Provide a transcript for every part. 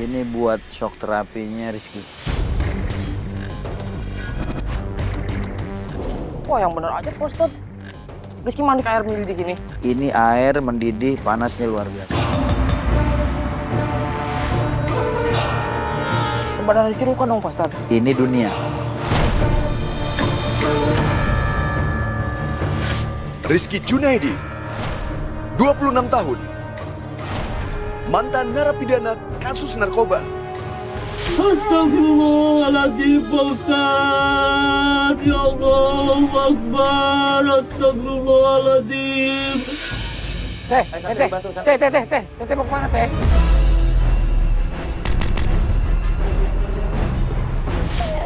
Ini buat shock terapinya Rizky. Wah yang bener aja Pak Ustadz. Rizky mandi ke air mendidih gini. Ini air mendidih, panasnya luar biasa. Badan Rizky luka dong Pak Ustadz. Ini dunia. Rizky Junaidi, 26 tahun, mantan narapidana kasus narkoba. Astagfirullahaladzim Pak Ustadz. Ya Allah Akbar. Astagfirullahaladzim. Teh mau kemana teh?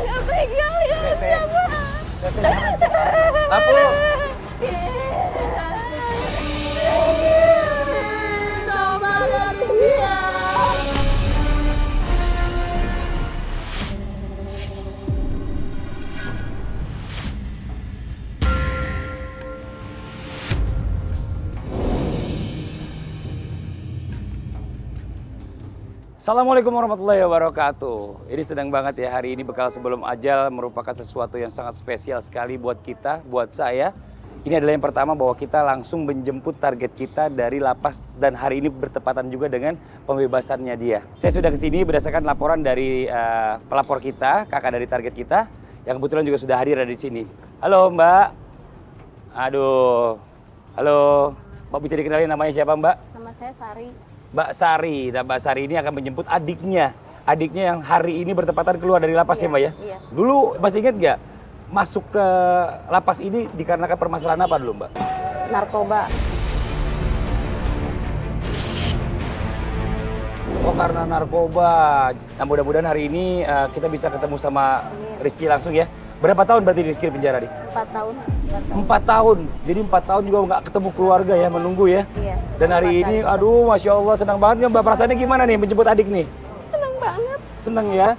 Nggak pegang ya, siapa? Lampu. Tolong dia. Assalamualaikum warahmatullahi wabarakatuh. Ini sedang banget ya, hari ini bekal sebelum ajal merupakan sesuatu yang sangat spesial sekali buat kita, buat saya. Ini adalah yang pertama bahwa kita langsung menjemput target kita dari lapas dan hari ini bertepatan juga dengan pembebasannya dia. Saya sudah kesini berdasarkan laporan dari pelapor kita, kakak dari target kita, yang kebetulan juga sudah hadir ada di sini. Halo Mbak. Aduh. Halo. Mbak bisa dikenalin namanya siapa Mbak? Nama saya Sari. Mbak Sari, dan Mbak Sari ini akan menjemput adiknya yang hari ini bertepatan keluar dari lapas ya Mbak ya? Iya. Dulu masih ingat nggak, masuk ke lapas ini dikarenakan permasalahan apa dulu Mbak? Narkoba. Oh karena narkoba. Nah mudah-mudahan hari ini kita bisa ketemu sama Rizky langsung ya. Berapa tahun berarti Rizky di penjara nih? 4 tahun. 4 tahun, jadi 4 tahun juga nggak ketemu keluarga ya, menunggu ya? Iya. Dan hari ini, aduh Masya Allah senang banget ya Mbak, perasaannya gimana nih menjemput adik nih? Senang banget. Seneng ya?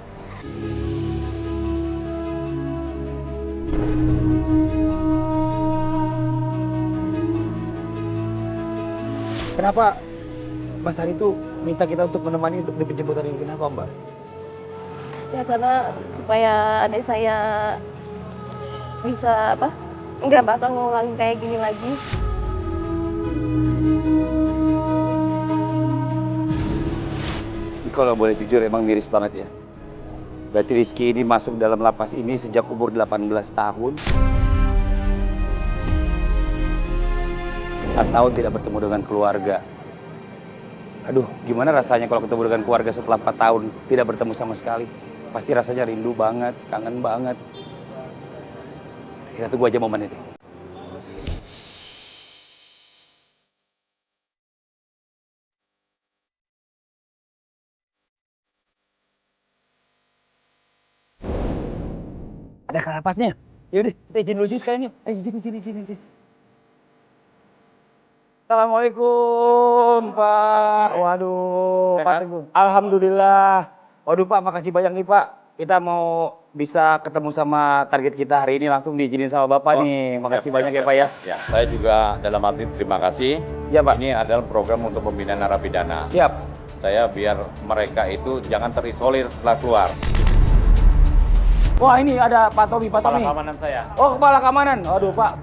Kenapa Mas Hari itu minta kita untuk menemani untuk di penjemputan ini? Kenapa Mbak? Ya karena supaya adik saya bisa nggak bakal ngulangi kayak gini lagi. Kalau boleh jujur emang miris banget ya. Berarti Rizky ini masuk dalam lapas ini sejak umur 18 tahun. 4 tahun tidak bertemu dengan keluarga. Aduh, gimana rasanya kalau ketemu dengan keluarga setelah 4 tahun tidak bertemu sama sekali? Pasti rasanya rindu banget, kangen banget. Kita tunggu aja momen itu. Ada kalapasnya. Yaudah, kita izin dulu sekalian yuk. Ayo izin. Assalamualaikum Pak. Waduh, Pak Teguh. Alhamdulillah. Waduh Pak, makasih banyak nih Pak. Kita mau bisa ketemu sama target kita hari ini, langsung diizinin sama Bapak nih. Makasih banyak ya Pak ya. Ya, saya juga dalam arti terima kasih. Ya Pak. Ini adalah program untuk pembinaan narapidana. Siap. Saya biar mereka itu jangan terisolir setelah keluar. Wah ini ada Pak Tommy. Kepala keamanan saya. Oh kepala keamanan. Aduh Pak,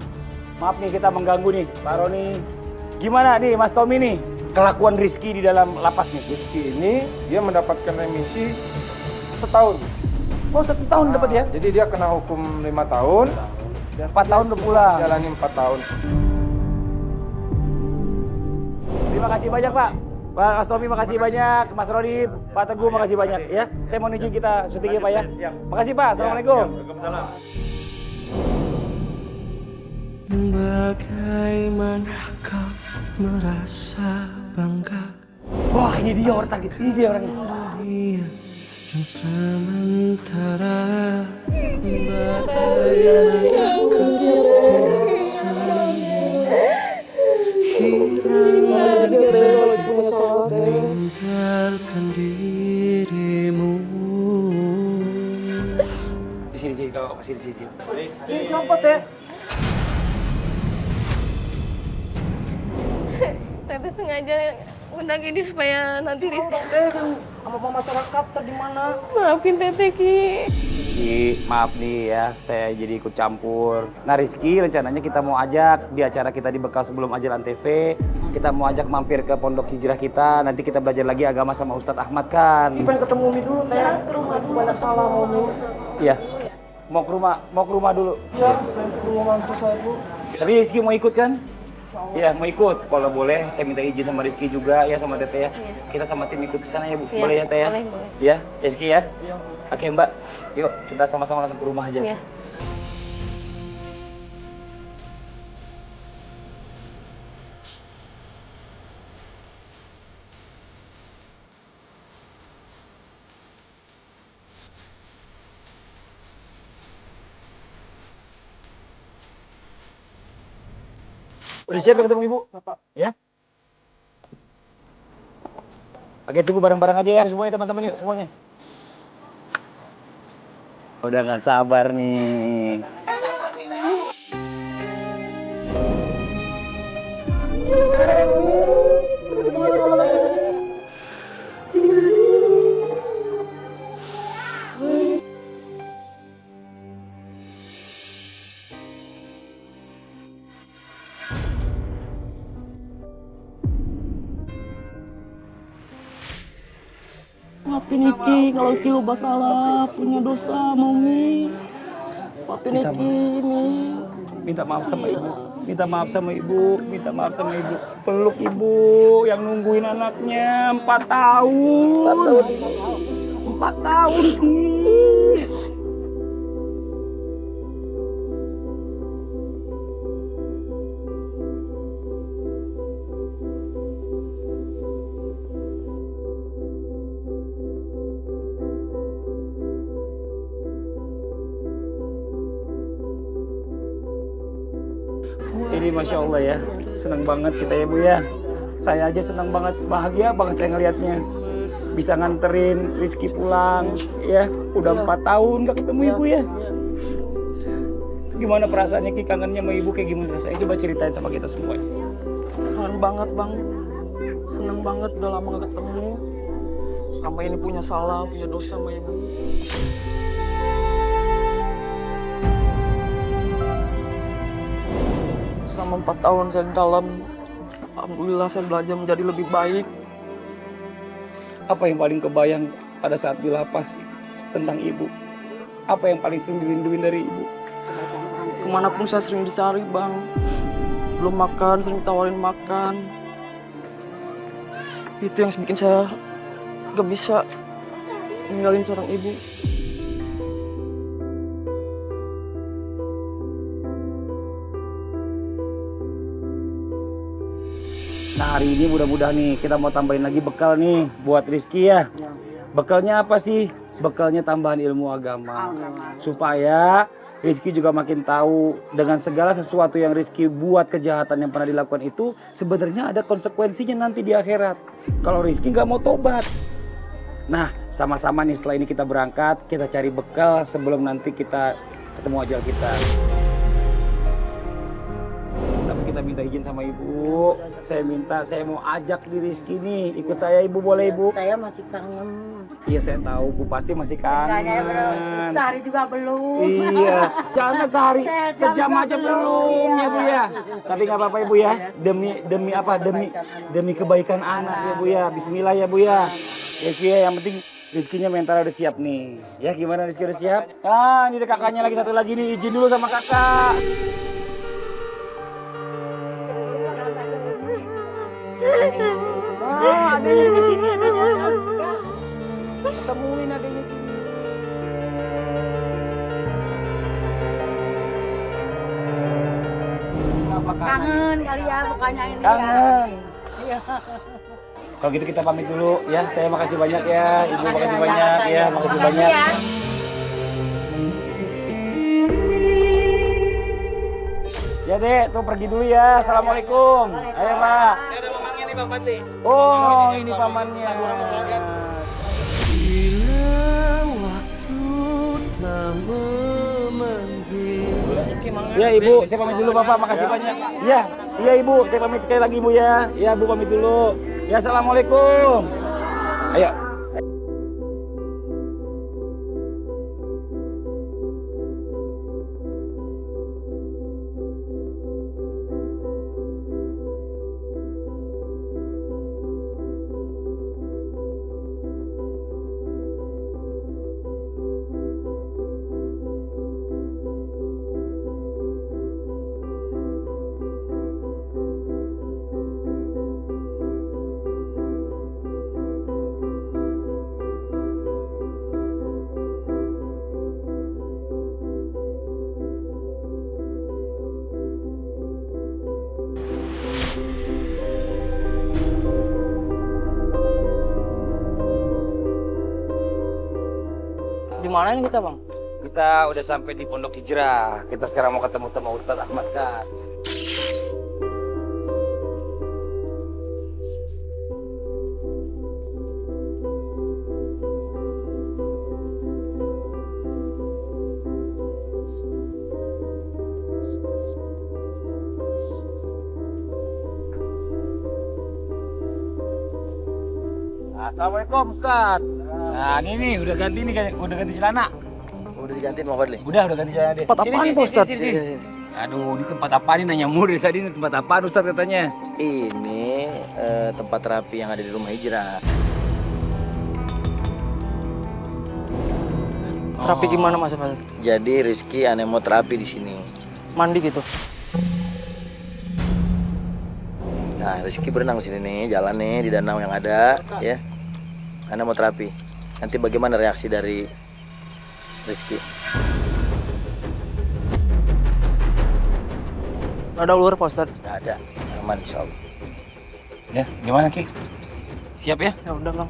maaf nih kita mengganggu nih. Pak Roni. Gimana nih Mas Tommy nih? Kelakuan Rizky di dalam lapas nih. Rizky ini dia mendapatkan remisi setahun. Oh 1 tahun dapat ya? Jadi dia kena hukum 5 tahun. 4 tahun udah pulang. Jalani 4 tahun. Terima kasih banyak Pak. Pak Mas Tommy makasih banyak. Mas Roni, Pak Teguh makasih banyak ya. Saya mau izin kita syuting ya Pak ya. Makasih Pak. Assalamualaikum. Waalaikumsalam. Bagaimana kau merasa bangga Wah ini dia orang target. Ini dia orangnya. dunia yang sementara? Bagaimana kau bila semua hilang dan pergi meninggalkan dirimu? Di sini kalau masih di sini. Ini siapa teh? Tante sengaja undang ini supaya nanti Rizky sama masyarakat di mana. Maafin Teteh Ki. Maaf nih ya, saya jadi ikut campur. Nah Rizky, rencananya kita mau ajak di acara kita di Bekal Sebelum Ajal Antv. Kita mau ajak mampir ke pondok hijrah kita. Nanti kita belajar lagi agama sama Ustadz Ahmad kan. Pengen ketemu Umi dulu Teh. Ya, ke rumah dulu. Banyak salah Umi. Iya. Mau ke rumah dulu. Iya, pengen ketemu mantu saya Bu. Tapi Rizky mau ikut kan? Iya, mau ikut. Kalau boleh, saya minta izin sama Rizky juga ya, sama Teteh ya. Kita sama tim ikut ke sana ya, Bu. Iya, Boleh ya, Teh ya? boleh. Iya, Rizky ya? Iya. Oke, Mbak. Yuk, kita sama-sama langsung ke rumah aja. Iya. Udah siap ya ketemu Ibu? Bapak. Ya? Oke, tunggu bareng-bareng aja ya semuanya teman-teman yuk semuanya. Udah nggak sabar nih. Maafin Iki kalau Iki lupa salah, punya dosa Mami. Maafin Iki ini. Minta maaf sama Ibu. Minta maaf sama Ibu. Minta maaf sama Ibu. Peluk Ibu yang nungguin anaknya 4 tahun. 4 tahun sih. Ini Masya Allah ya, senang banget kita ya Bu ya. Saya aja senang banget, bahagia banget saya ngelihatnya. Bisa nganterin Rizky pulang ya, udah 4 tahun gak ketemu Ibu ya. Gimana perasaannya Ki, kangennya sama Ibu kayak gimana rasanya? Coba ceritain sama kita semua. Kangen banget Bang. Seneng banget udah lama gak ketemu. Selama ini punya salah, punya dosa sama Ibu. Selama 4 tahun saya di dalam, alhamdulillah saya belajar menjadi lebih baik. Apa yang paling kebayang pada saat di lapas tentang Ibu? Apa yang paling sering dirinduin dari Ibu? Kemanapun saya sering dicari Bang. Belum makan, sering tawarin makan. Itu yang bikin saya gak bisa ninggalin seorang ibu. Nah hari ini mudah-mudahan nih kita mau tambahin lagi bekal nih buat Rizky ya. Bekalnya apa sih? Bekalnya tambahan ilmu agama. Supaya Rizky juga makin tahu dengan segala sesuatu yang Rizky buat, kejahatan yang pernah dilakukan itu sebenarnya ada konsekuensinya nanti di akhirat. Kalau Rizky nggak mau tobat. Nah sama-sama nih setelah ini kita berangkat, kita cari bekal sebelum nanti kita ketemu ajal kita. Tapi kita minta izin sama Ibu. Saya mau ajak di Rizky nih. Ikut saya Ibu, boleh Ibu? Saya masih kangen. Iya saya tahu Bu pasti masih kangen. Sehari juga belum. Iya, jangan sehari, sejam juga aja belum, belum iya. ya Bu ya. Tapi nggak apa-apa Ibu ya. Demi apa? Demi kebaikan anak ya Bu ya. Bismillah ya Bu ya. Rizky ya, yang penting Rizkynya mental udah siap nih. Ya gimana Rizky udah siap? Ah ini ada kakaknya lagi satu lagi nih. Izin dulu sama kakak. Ah, adanya di sini adanya. Temuin adanya sini. Kangen kali ya bukannya ini ya. Kangen. Iya. Kalau gitu kita pamit dulu ya. Teh makasih banyak ya. Ibu makasih banyak ya. Makasih banyak. Ya. Ya Dek, tuh pergi dulu ya. Assalamualaikum. Ayo Pak. Ada pamannya nih Pak Pati. Oh ini pamannya. Bila waktu telah memanggil. Ya Ibu, saya pamit dulu Bapak. Makasih banyak. Iya, iya Ibu, saya pamit sekali lagi Ibu ya. Ya Bu pamit dulu. Ya Assalamualaikum. Ayo. mana ini kita bang? Kita udah sampai di Pondok Hijrah. Kita sekarang mau ketemu sama Ustadz Ahmad kan. Assalamualaikum Ustaz. Nah ini nih udah ganti celana. Udah digantiin Bang Fadli? Udah ganti celana deh. Tempat apaan Pak Ustaz? Sini. Aduh, ini tempat apa nih nanya murid tadi, ini tempat apaan Ustaz katanya? Ini tempat terapi yang ada di rumah hijrah. Terapi gimana Mas? Jadi Rizky mau terapi di sini. Mandi gitu. Nah, Rizky berenang di sini nih, jalan nih di danau yang ada, ya. Mau terapi. Nanti bagaimana reaksi dari Rizky? Ada ular Pak Ustaz? Nggak ada, aman insya Allah. Ya, gimana Ki? Siap ya? Ya udah bang.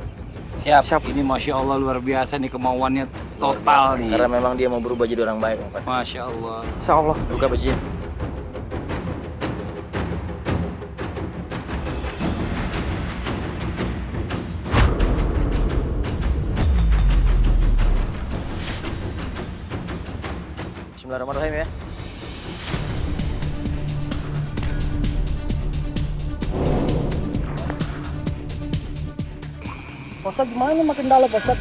Siap. Ini Masya Allah luar biasa nih kemauannya total nih. Karena memang dia mau berubah jadi orang baik, Bang Fadli. Masya Allah. Insya Allah. Buka bajunya. Bismillahirrahmanirrahim ya. Pak Ustaz gimana nih makin dalam Pak Ustaz?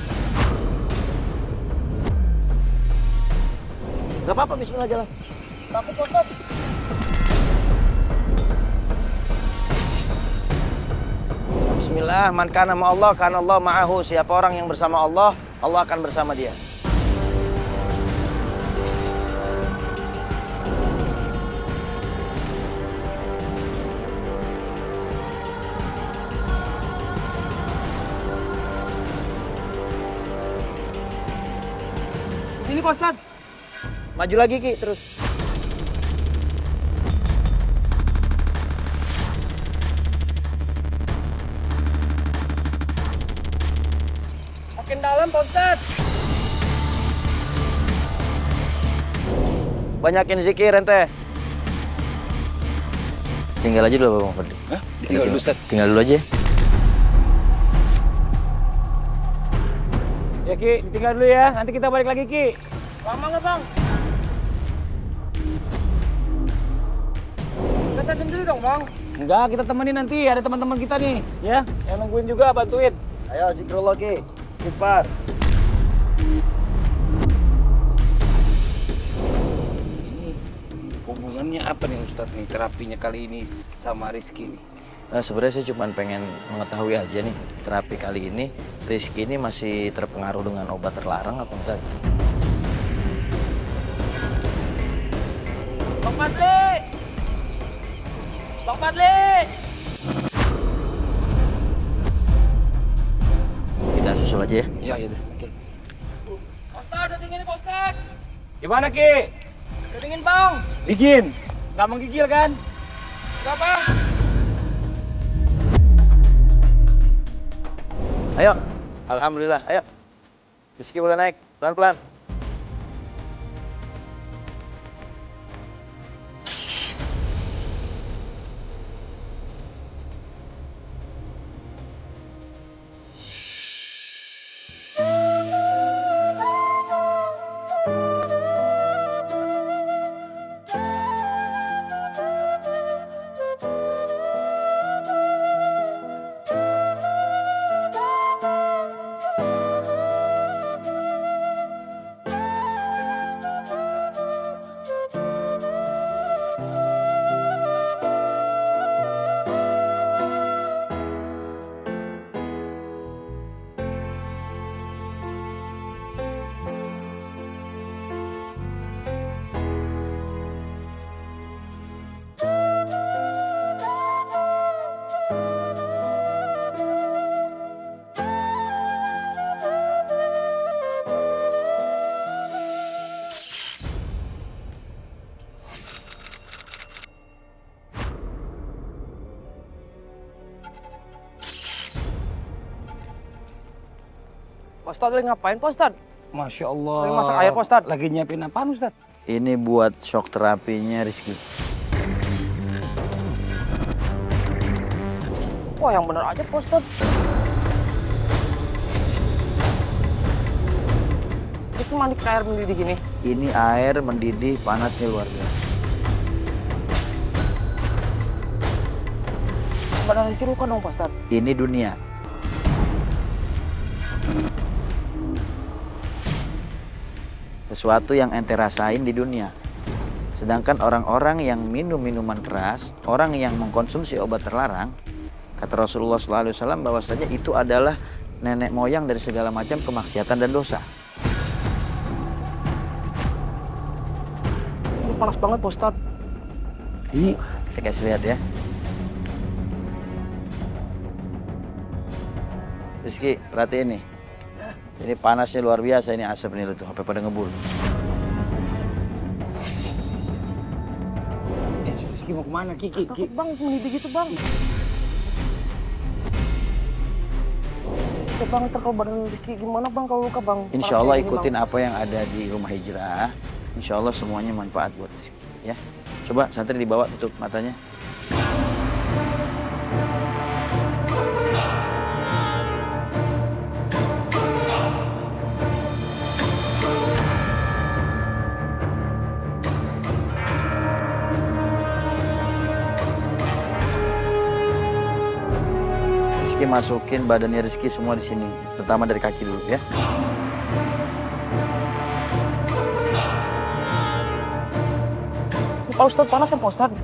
Gak apa-apa, bismillah jalan. Takut Pak Ustaz. Bismillah, man kana ma Allah, kana Allah ma'ahu. Siapa orang yang bersama Allah, Allah akan bersama dia. Sini Pak Ustaz. Maju lagi Ki, terus. Makin dalam Pak Ustaz. Banyakin zikir ente. Tinggal aja dulu Bang Fadli. Hah? Tinggal dulu Ustaz. Tinggal dulu aja. Ya Ki, tinggal dulu ya. Nanti kita balik lagi Ki. Lama nggak bang? Kita sendiri dong bang. Enggak, kita temenin nanti. Ada teman-teman kita nih, ya. Yang nungguin juga, bantuin. Ayo zikrullah Ki. Istighfar. Ini hubungannya apa nih Ustadz nih terapinya kali ini sama Rizky nih? Sebenarnya saya cuma pengen mengetahui aja nih, terapi kali ini Rizky ini masih terpengaruh dengan obat terlarang apa enggak? Bang Fadli. Bang Fadli. Kita susul aja ya. Iya, iya. Oke. Pak Ustaz udah dingin nih Pak Ustaz. Gimana Ki? Udah dingin bang. Dingin? Nggak menggigil kan? Enggak bang. Ayo. Alhamdulillah, ayo. Rizky boleh naik, pelan-pelan. Pak Ustaz lagi ngapain Pak Ustaz? Masya Allah. Ini masak air, Pak Ustadz. Lagi nyiapin apaan Ustadz? Ini buat shock terapinya Rizky. Wah, yang bener aja, Pak Ustadz. Itu mandi ke air mendidih gini. Ini air mendidih, panasnya luar biasa. Badan Rizky luka dong, Pak Ustadz. Ini dunia. Sesuatu yang ente rasain di dunia. Sedangkan orang-orang yang minum minuman keras, orang yang mengkonsumsi obat terlarang, kata Rasulullah SAW bahwasanya itu adalah nenek moyang dari segala macam kemaksiatan dan dosa. Ini panas banget, Pak Ustadz. Ini saya kasih lihat ya. Rizky, perhatiin nih. Ini panasnya luar biasa, ini asap nih tuh, sampai pada ngebul. Rizky mau kemana? Ki. Takut bang, mendidih gitu bang. Ya bang, ntar kalau badan Rizky gimana bang kalau luka bang? Insya Allah ikutin apa yang ada di rumah hijrah. Insya Allah semuanya manfaat buat Rizky. Ya, coba santri dibawa, tutup matanya. Rizky masukin badannya Rizky semua di sini, terutama dari kaki dulu ya. Pak Ustadz panas kan Pak Ustadz?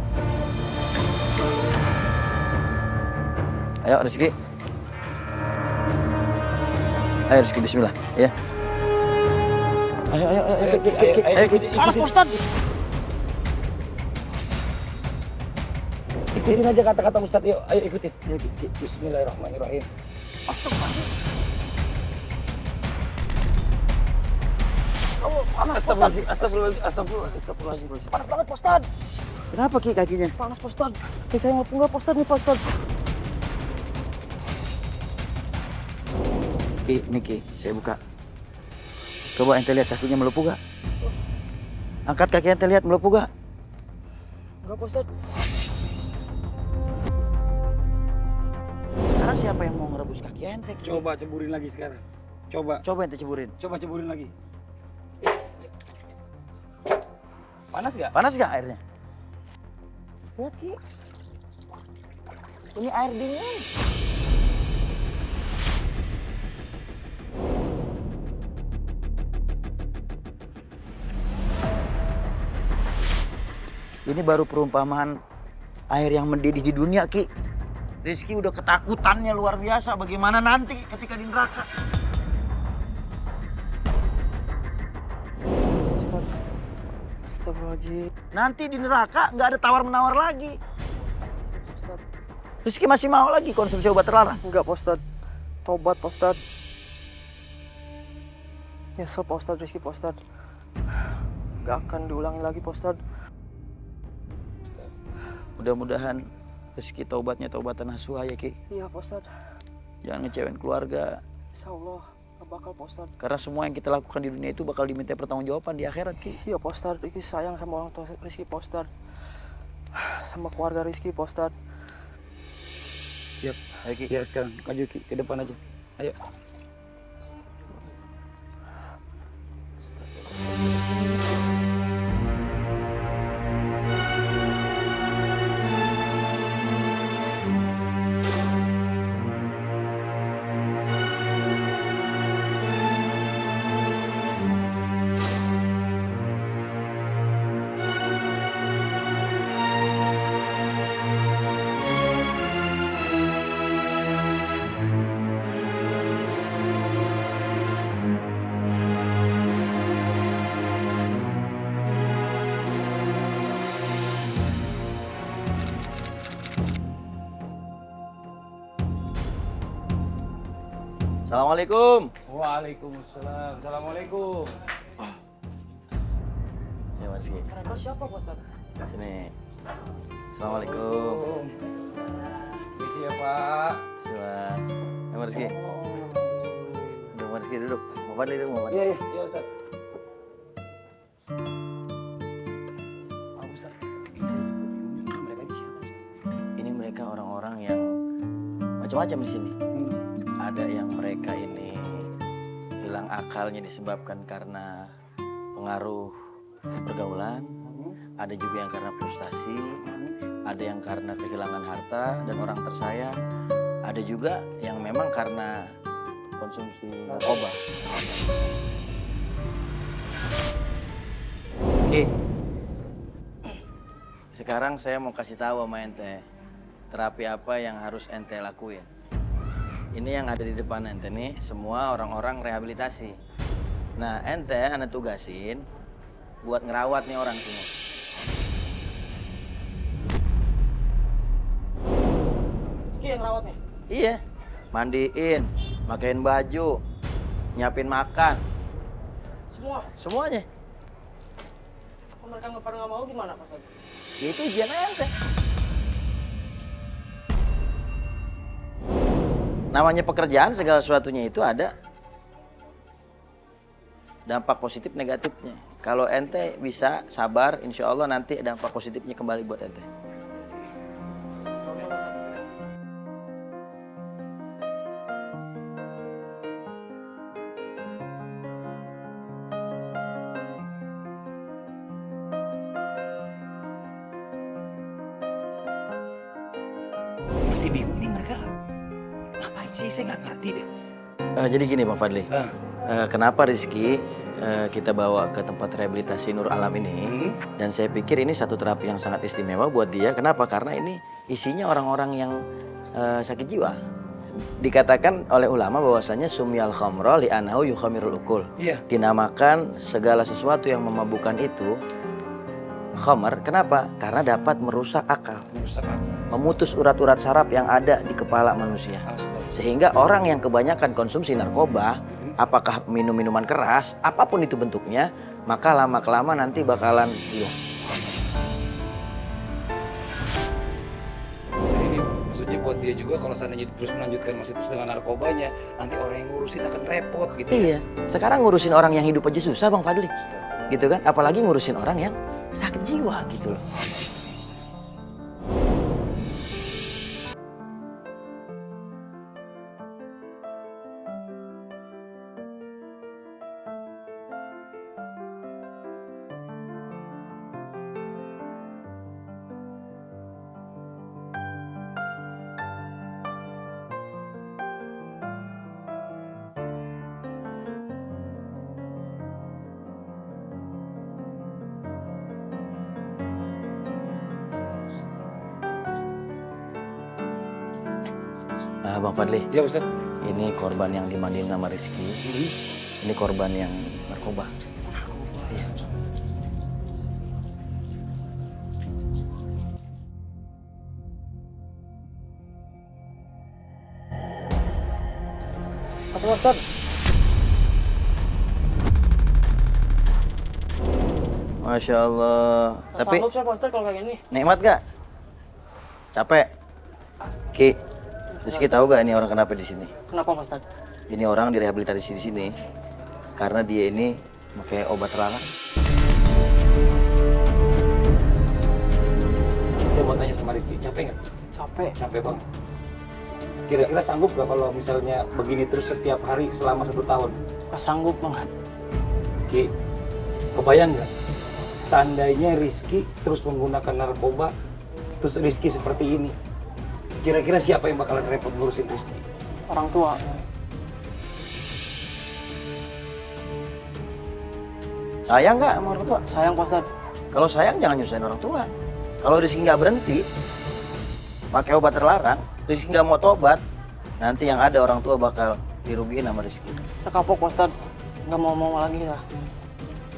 Ayo Rizky. Ayo Rizky, bismillah ya. Ayo, Panas Pak Ustadz. Ikutin aja kata-kata Ustadz, yuk. Ayo ikutin. Bismillahirrahmanirrahim. Astagfirullahaladzim. Panas banget Pak Ustadz. Kenapa Ki kakinya? Panas Pak Ustadz. Kaki saya nggak punggah Pak Ustadz nih Pak Ustadz. Ki, nih Ki, saya buka. Coba ente lihat kakinya melepuh gak? Angkat kaki ente lihat melepuh gak? Enggak Pak Ustadz. Sekarang siapa yang mau ngerebus kaki ente? Ki? Coba ceburin lagi sekarang. Coba Ente ceburin. ceburin lagi. Panas gak? Panas gak airnya? Lihat Ki. Ini air dingin. Ini baru perumpamaan air yang mendidih di dunia, Ki. Rizky udah ketakutannya luar biasa. Bagaimana nanti ketika di neraka? Astagfirullahaladzim. Nanti di neraka nggak ada tawar-menawar lagi. Ustadz. Rizky masih mau lagi konsumsi obat terlarang? Enggak Pak Ustadz. Tobat Pak Ustadz. Nyesel Pak Ustadz, Rizky Pak Ustadz. Gak akan diulangi lagi Pak Ustadz. Mudah-mudahan Rizky taubatnya taubatan nasuha ya Ki. Iya Pak Ustadz. Jangan ngecewain keluarga. Insya Allah gak bakal Pak Ustadz. Karena semua yang kita lakukan di dunia itu bakal diminta pertanggungjawaban di akhirat Ki. Iya Pak Ustadz, Rizky sayang sama orang tua Rizky Pak Ustadz. Sama keluarga Rizky Pak Ustadz. Siap. Ayo Ki. Ya sekarang maju Ki, ke depan aja. Ayo. Assalamualaikum. Waalaikumsalam. Assalamualaikum. Ya Mas Ki. Mereka siapa Pak Ustadz? Sini. Assalamualaikum. Misi ya Pak. Silakan. Ya Mas Ki. Duduk Mas Ki, duduk. Bang Fadli di rumah. Iya Ustaz. Pak Ustaz, mereka ini siapa Ustaz? Ini mereka orang-orang yang macam-macam di sini. Ada yang mereka ini hilang akalnya disebabkan karena pengaruh pergaulan, ada juga yang karena frustasi, ada yang karena kehilangan harta dan orang tersayang, ada juga yang memang karena konsumsi narkoba. Sekarang saya mau kasih tahu sama ente terapi apa yang harus ente lakuin. Ini yang ada di depan ente nih semua orang-orang rehabilitasi. Nah ente ane tugasin buat ngerawat nih orang semua. Ki yang rawat nih. Iya, mandiin, makain baju, nyiapin makan, Semua. semuanya. Kalau mereka nggak mau gimana Pak Ustadz? Itu ujian ente. Namanya pekerjaan segala sesuatunya itu ada dampak positif negatifnya. Kalau ente bisa sabar, insya Allah nanti dampak positifnya kembali buat ente. Masih bingung nih mereka. Ngapain sih? Saya nggak ngerti deh. Jadi gini Bang Fadli, kenapa Rizky kita bawa ke tempat rehabilitasi Nur Alam ini? Dan saya pikir ini satu terapi yang sangat istimewa buat dia. Kenapa? Karena ini isinya orang-orang yang sakit jiwa. Dikatakan oleh ulama bahwasanya sumyal khamra li anahu yukhamirul ukul. Iya. Dinamakan segala sesuatu yang memabukkan itu khamar. Kenapa? Karena dapat merusak akal, Merusak apa? memutus urat-urat saraf yang ada di kepala manusia. Sehingga orang yang kebanyakan konsumsi narkoba, apakah minum minuman keras, apapun itu bentuknya, maka lama-kelamaan nanti bakalan hilang. Ini maksudnya buat dia juga kalau seandainya terus melanjutkan masih terus dengan narkobanya, nanti orang yang ngurusin akan repot gitu. Iya, sekarang ngurusin orang yang hidup aja susah Bang Fadli. Gitu kan? Apalagi ngurusin orang yang sakit jiwa gitu loh. Bang Fadli, Iya Ustaz. ini korban yang dimandiin sama Rizky. Ini korban yang narkoba. Iya. Pak Ustadz. Masya Allah. Nggak Tapi sanggup saya Pak Ustadz kalau kayak gini. nikmat gak? Capek? Ki, Rizky tahu gak ini orang kenapa di sini? Kenapa Pak Ustadz? Ini orang direhabilitasi di sini karena dia ini pakai obat terlarang. Saya mau tanya sama Rizky, capek nggak? Capek. Capek banget. Kira-kira sanggup nggak kalau misalnya begini terus setiap hari selama 1 tahun? Nggak sanggup banget. Ki, kebayang nggak? Seandainya Rizky terus menggunakan narkoba, terus Rizky seperti ini, kira-kira siapa yang bakalan repot ngurusin Rizky? Orang tua. Sayang nggak sama orang tua? Sayang Pak Ustadz. Kalau sayang jangan nyusahin orang tua. Kalau Rizky nggak berhenti pakai obat terlarang, Rizky nggak mau tobat, nanti yang ada orang tua bakal dirugiin sama Rizky. Saya kapok Pak Ustadz. Nggak mau lagi ya.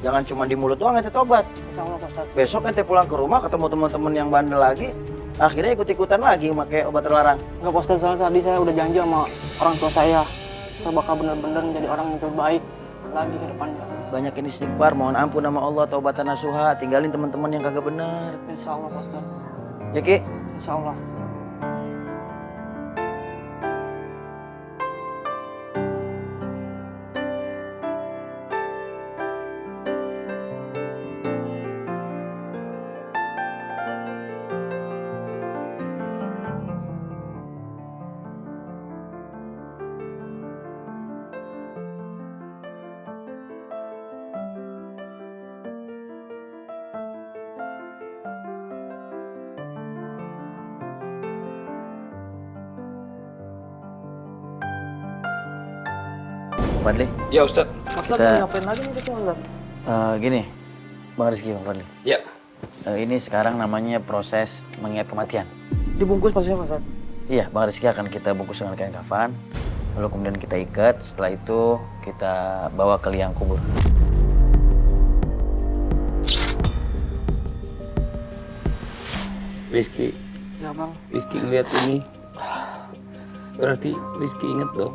Jangan cuma di mulut doang ente tobat. Insya Allah Pak Ustadz. Besok ente pulang ke rumah ketemu teman-teman yang bandel lagi, akhirnya ikut-ikutan lagi pakai obat terlarang. Nggak Pak Ustadz, soalnya tadi saya udah janji sama orang tua saya. Saya bakal benar-benar menjadi orang yang terbaik lagi ke depannya. Banyakin istighfar, mohon ampun sama Allah, taubatan nasuha, tinggalin teman-teman yang kagak benar. Insya Allah Pak Ustadz. Ya Ki? Insya Allah. Fadli. Ya Ustaz. Ustaz Kita- ngapain lagi nih kita Ustaz? Gini, Bang Rizky, Bang Fadli. Ya. Ini sekarang namanya proses mengingat kematian. Dibungkus maksudnya Pak Ustaz? Iya, Bang Rizky akan kita bungkus dengan kain kafan, lalu kemudian kita ikat. Setelah itu kita bawa ke liang kubur. Rizky, Ya Bang. Rizky ngeliat ini. Berarti Rizky inget dong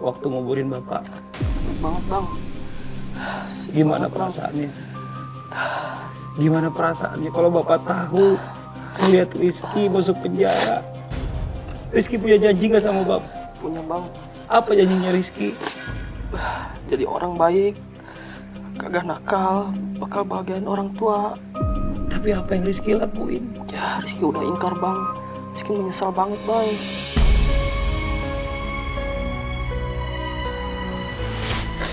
waktu nguburin bapak. Banget Bang. Gimana perasaannya? Gimana perasaannya kalau bapak tahu ngeliat Rizky masuk penjara? Rizky punya janji nggak sama bapak? Punya Bang. Apa janjinya Rizky? Jadi orang baik. Kagak nakal. Bakal bahagiain orang tua. Tapi apa yang Rizky lakuin? Ya Rizky udah ingkar Bang. Rizky menyesal banget Bang.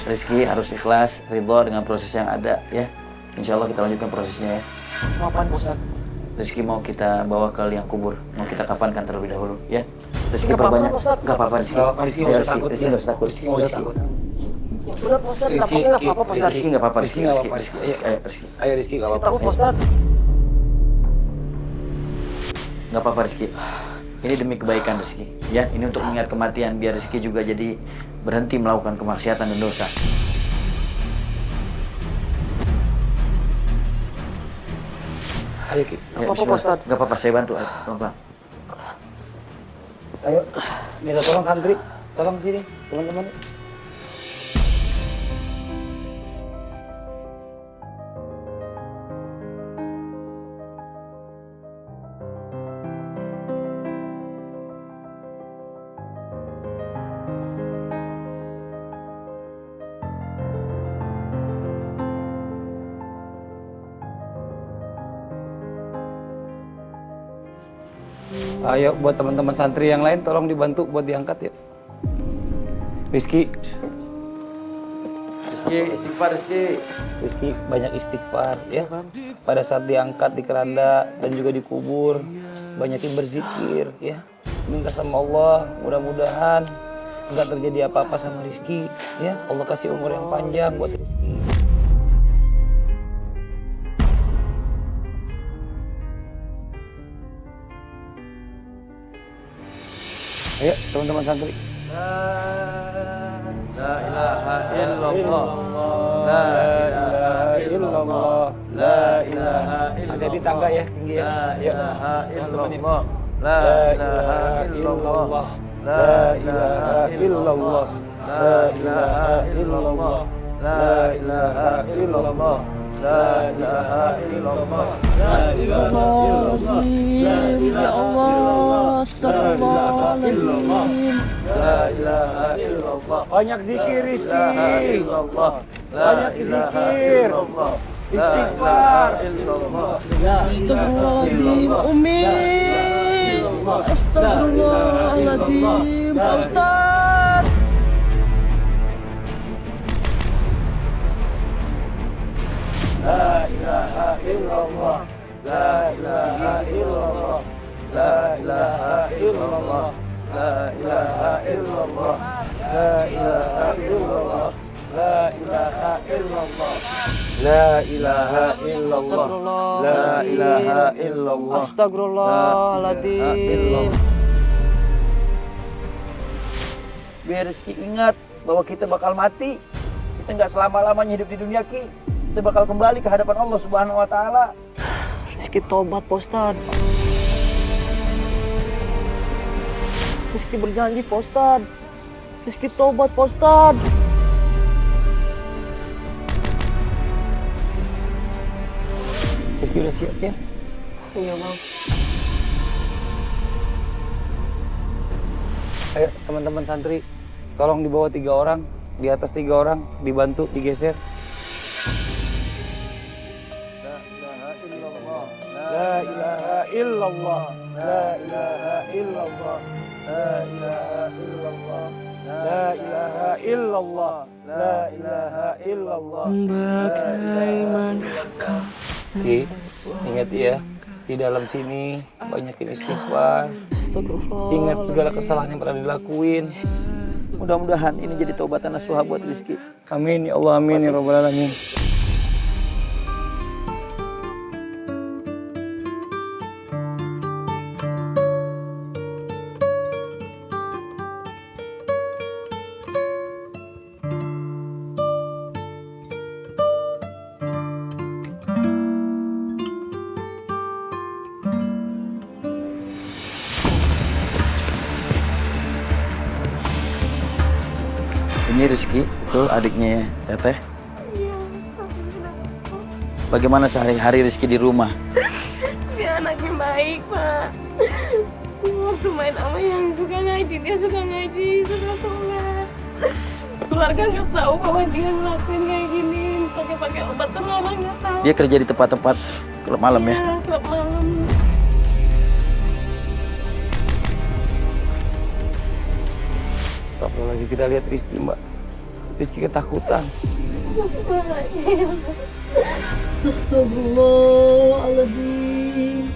Rizky harus ikhlas, ridho dengan proses yang ada ya. Insya Allah kita lanjutkan prosesnya ya. Maafan Ustaz. Rizky mau kita bawa ke liang kubur, mau kita kafankan terlebih dahulu ya. Rizky Nggak apa-apa, perbanyak, Ustaz. nggak apa-apa Rizky. Nggak apa-apa, Rizky, nggak usah takut. Rizky nggak usah takut. Rizky nggak usah takut. Bener Ustaz. Rizky, Nggak apa-apa Ustaz. Rizky nggak apa-apa, Rizky nggak apa-apa, Rizky. Rizky. Ayo, Rizky. Ayo Rizky nggak apa-apa. Takut Ustaz. Nggak apa-apa Rizky. Ini demi kebaikan Rizky. Ya, ini untuk mengingat kematian biar Rizky juga jadi berhenti melakukan kemaksiatan dan dosa. Ayo Ki. Ya, Apa-apa, bismillah. Ustaz. Nggak apa-apa, saya bantu. Pelan-pelan. Ayo. Minta tolong santri. Tolong sini teman-teman. Ayo buat teman-teman santri yang lain tolong dibantu buat diangkat ya. Rizky. Rizky, istighfar Rizky. Rizky banyak istighfar ya. Pada saat diangkat di keranda dan juga dikubur, banyakin berzikir ya. Minta sama Allah mudah-mudahan nggak terjadi apa-apa sama Rizky ya. Allah kasih umur yang panjang buat Rizky. Ayo teman-teman santri. La ilaha illallah. La ilaha illallah. La ilaha illallah. Ada di tangga ya tinggi ya. La Ayo. ilaha Teman-teman ya. illallah. La ilaha illallah. La ilaha illallah. La ilaha illallah. La ilaha illallah. La ilaha illallah. Astagfirullahaladzim, ya Allah, astagfirullahaladzim. La ilaha illallah. Banyak zikir La Rizky. ilaha illallah. La Banyak ilaha zikir. illallah. La Istighfar. ilaha illallah. Astagfirullahaladzim, Umi. Astagfirullahaladzim, Pak Ustaz. La ilaha illallah. La ilaha illallah. La ilaha illallah. La ilaha illallah. La ilaha illallah. La ilaha illallah. La ilaha illallah. La ilaha illallah. Astagfirullahaladzim. Biar Rizky ingat bahwa kita bakal mati. Kita nggak selama-lamanya hidup di dunia Ki. Kita bakal kembali ke hadapan Allah Subhanahu wa taala. Rizky tobat Pak Ustaz. Rizky berjanji Pak Ustaz. Rizky tobat Pak Ustaz. Rizky udah siap ya? Iya Bang. Ayo teman-teman santri, tolong dibawa 3 orang, di atas 3 orang, dibantu digeser. La ilaha illallah. La ilaha illallah. La ilaha illallah. La ilaha illallah. La ilaha illallah. La ilaha illallah. Bagaimanakah Ki, ingat ya, di dalam sini banyakin istighfar. Astagfirullah. Ingat segala kesalahan yang pernah dilakuin. Mudah-mudahan ini jadi taubatan nasuha buat Rizky. Amin ya Allah, amin ya Rabbal Alamin. Ini Rizky, betul adiknya ya, Teteh. Bagaimana sehari-hari Rizky di rumah? Dia anaknya baik, Pak. Waktu main sama yang suka ngaji, dia suka ngaji, suka sholat. Keluarga nggak tahu bahwa dia ngelakuin kayak gini, pakai obat terlarang nggak tahu. Dia kerja di tempat-tempat klub malam ya? Iya, klub malam. Lagi kita lihat Rizky, Mbak. Rizky ketakutan. Astagfirullahaladzim.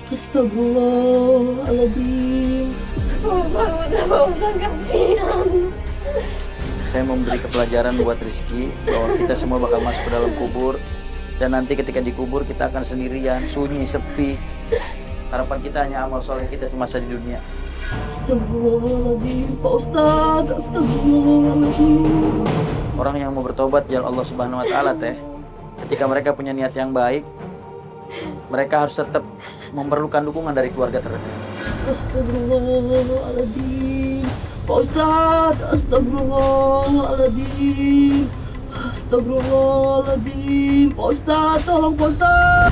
Astagfirullahaladzim. Pak Ustaz, udah Pak Ustaz, kasihan. Saya memberi kepelajaran buat Rizky bahwa kita semua bakal masuk ke dalam kubur. Dan nanti ketika dikubur kita akan sendirian, sunyi, sepi. Harapan kita hanya amal soleh kita semasa di dunia. Astagfirullahaladzim, Pak Ustaz, astagfirullahaladzim. Orang yang mau bertobat ya Allah Subhanahu wa taala Teh, ketika mereka punya niat yang baik, mereka harus tetap memerlukan dukungan dari keluarga terdekat. Astagfirullahaladzim, Pak Ustaz, astagfirullahaladzim. Astagfirullahaladzim, Pak Ustaz, tolong Pak Ustaz.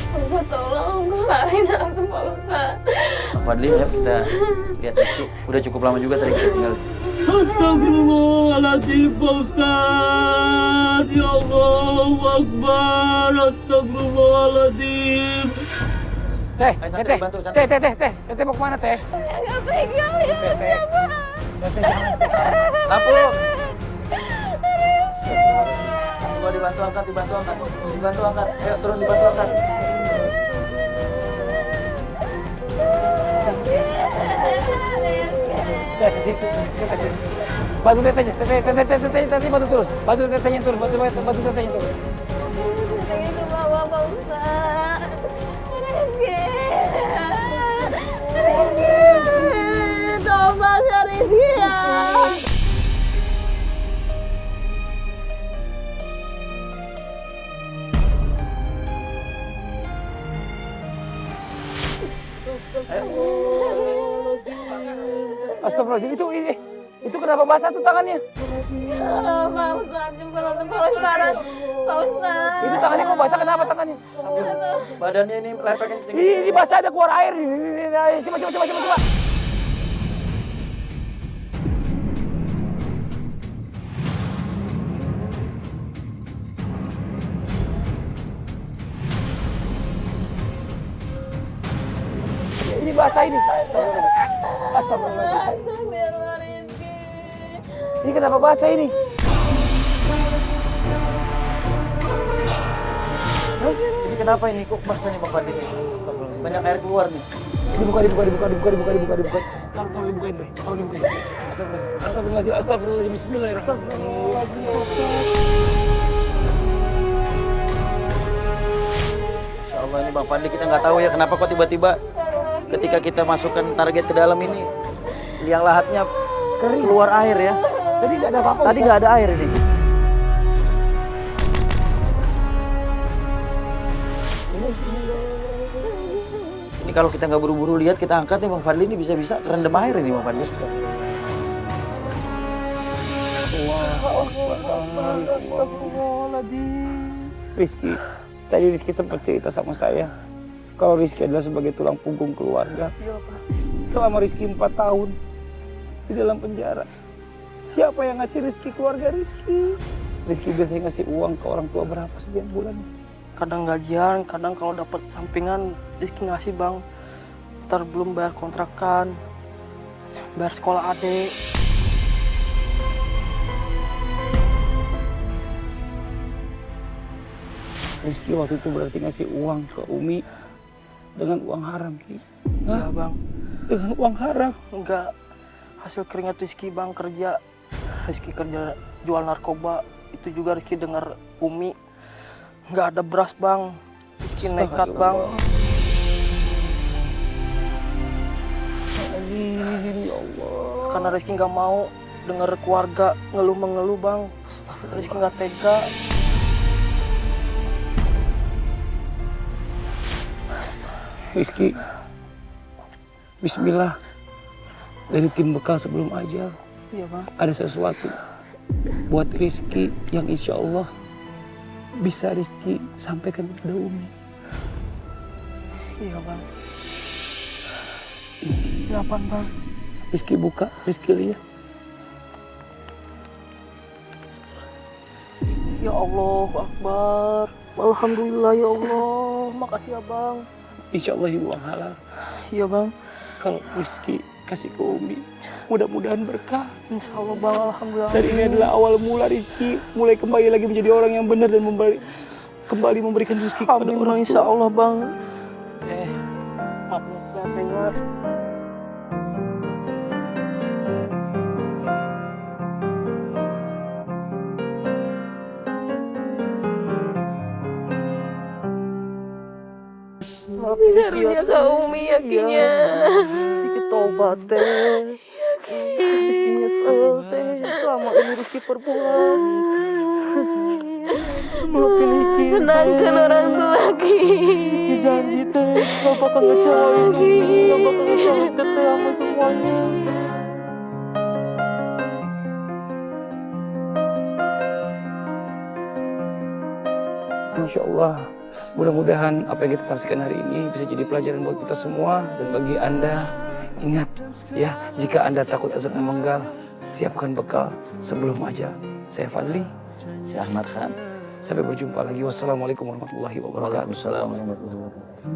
Pak Ustaz, tolong, keluarin aku Pak Ustaz. Pak Fadli, ya kita lihat Rizky. Udah cukup lama juga tadi kita tinggal. Astagfirullahaladzim, Pak Ustaz. Ya Allahu Akbar, astagfirullahaladzim. Teh, Ayo, santai, teh, bantu, santai. teh mau kemana teh? Nggak pegang ya, Pak. Lampu. Coba dibantu angkat. Ayo turun dibantu angkat. Teh, di situ. Bantu tetehnya, teteh bantu turun. Bantu tetehnya turun, bantu tetehnya turun. Itu bawa Pak Ustaz. Rizky. Tobat ya Rizky ya. Astagfirullahaladzim, itu kenapa basah tuh tangannya? Pak Ustaz, Pak Ustaz. Itu tangannya kok basah, kenapa tangannya? Badannya ini lepeknya tinggi. Ini basah, ada keluar air. Ini, coba. Ini basah ini. Astagfirullahaladzim. Ini kenapa basah ini? Ini kenapa ini kok basah nih Pak Fadli? Banyak air keluar nih. Dibuka. Tolong dibukain, Bay. Astagfirullahaladzim. Bismillahirrahmanirrahim. Insya Allah ini Bang Fadli, kita nggak tahu ya kenapa kok tiba-tiba ketika kita masukkan target ke dalam ini liang lahatnya keluar air ya. Tadi nggak ada apa-apa. Tadi nggak ada air ini. Ini kalau kita nggak buru-buru lihat kita angkat nih Bang Fadli, ini bisa-bisa kerendam air ini Bang Fadli. Rizky, tadi Rizky sempat cerita sama saya kalau Rizky adalah sebagai tulang punggung keluarga. Selama Rizky 4 tahun di dalam penjara, siapa yang ngasih Rizky keluarga Rizky? Rizky biasanya ngasih uang ke orang tua berapa setiap bulan? Kadang gajian, kadang kalau dapat sampingan Rizky ngasih bang. Ntar belum bayar kontrakan, bayar sekolah adik. Rizky waktu itu berarti ngasih uang ke Umi dengan uang haram, Ki. Iya bang. Dengan uang haram. Enggak, hasil keringat Rizky bang kerja. Rizky kerja jual narkoba. Itu juga Rizky dengar Umi nggak ada beras bang. Rizky nekat bang. Ya Allah. Karena Rizky nggak mau dengar keluarga ngeluh-mengeluh bang. Rizky nggak tega. Rizky, bismillah, dari tim bekal sebelum ajal Iya bang. ada sesuatu buat Rizky yang insya Allah bisa Rizky sampaikan kepada Umi. Iya bang. Apaan bang? Rizky buka, Rizky lihat. Ya Allah Akbar. Alhamdulillah ya Allah. Makasih ya bang. Insya Allah ini uang halal. Iya bang. Kalau Rizky kasih ke Umi, mudah-mudahan berkah. Insya Allah bang. Alhamdulillah. Dan ini adalah awal mula Rizky mulai kembali lagi menjadi orang yang benar dan kembali memberikan rezeki kepada Amin orang bang. Insya tua. Allah bang. Maaf ya tengok. Seharusnya Kak Umi yakinnya. Rizky tobat teh. Rizky nyesel teh. Selama ini Rizky perbuatan. Maafin Rizky. Senangkan orang tua Ki. Rizky janji teh. Gak bakal ngecewain Umi. Gak bakal ngecewain teteh sama semuanya. Insya Allah, mudah-mudahan apa yang kita saksikan hari ini bisa jadi pelajaran buat kita semua. Dan bagi Anda, ingat ya, jika Anda takut azab memenggal, siapkan bekal sebelum ajal. Saya Fadli. Si Ahmad Khan. Sampai berjumpa lagi. Wassalamualaikum warahmatullahi wabarakatuh. Waalaikumsalam warahmatullahi wabarakatuh.